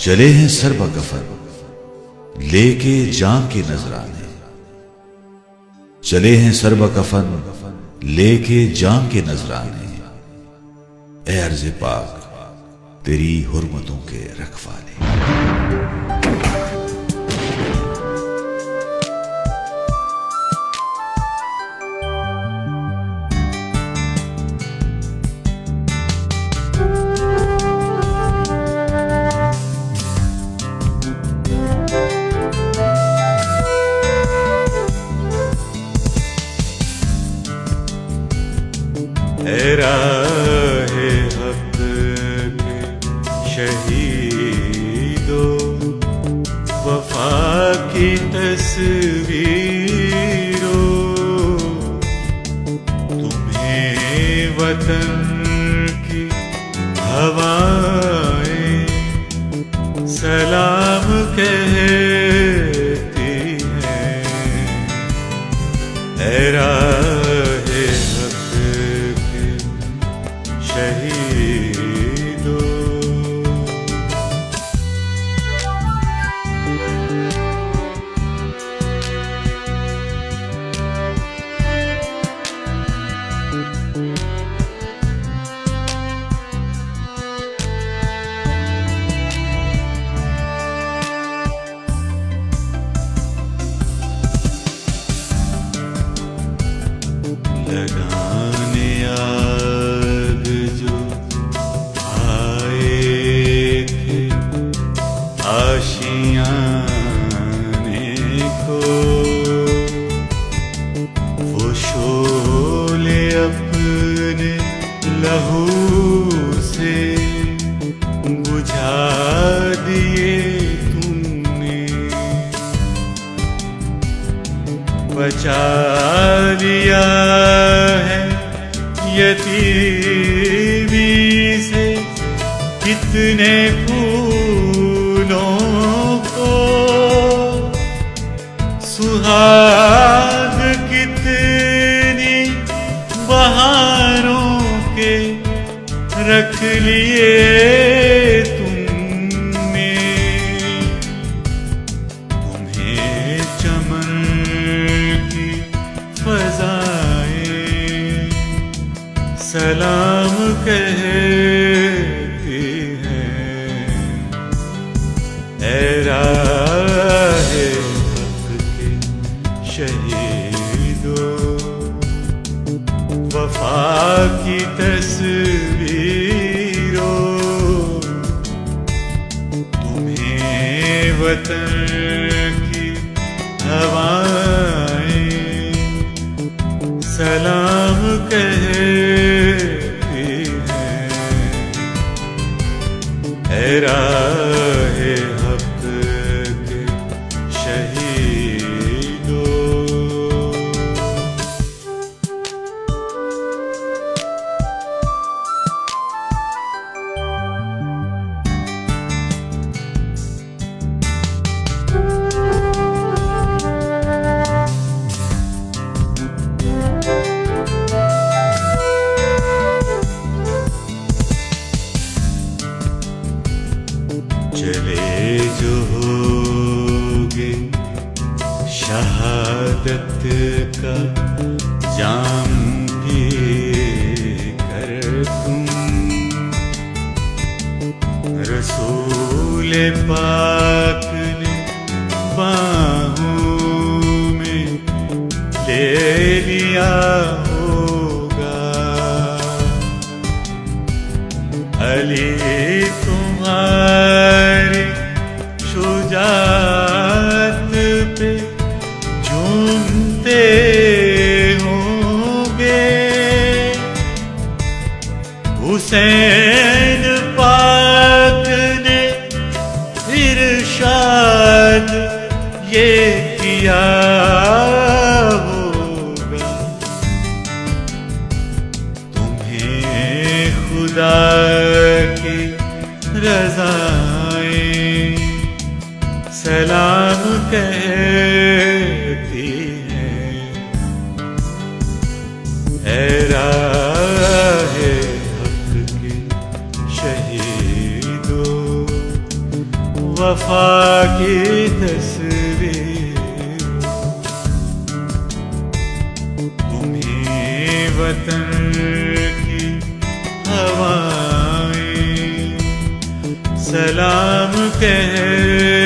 चले हैं सरबकफन लेके जान के नजराने, चले हैं सरबकफन लेके जान के नजराने। ए अर्ज़ पाक तेरी हुर्मतों के रखवाले। राहे हक के शहीदो, वफा की तस्वीरो, तुम्हें वतन की हवाएं सलाम कहती हैं। राहे शहीदो, लगाने आग जो आए थे आशियाने को, वो शोले अपने लहू से बुझा दिए तुमने, बचा लिया है यतीमी से कितने फूलों को, सुहाग कितनी बहारों के रख लिए तुमने, तुम्हें चमन की फजाएं सलाम कहती हैं। ए राहे हक के शहीदो, वफा की तस्वीरो, तुम्हें वतन की हवाएं सलाम कहती हैं। ए राहे हक के शहीदो, चले जो होगे शहादत का जाम पी कर तुम, रसूल पाक ने बाहों में ले लिया होगा। अली तुम्हारी शुजाअत पे झूमते होंगे, हुसैन पाक ने इरशाद ये किया होगा। तुम्हें खुदा की रज़ाएं सलाम कहती हैं। ए राहे हक के शहीदो, वफा की तस्वीर, तुम्हें वतन की हवाएं सलाम कह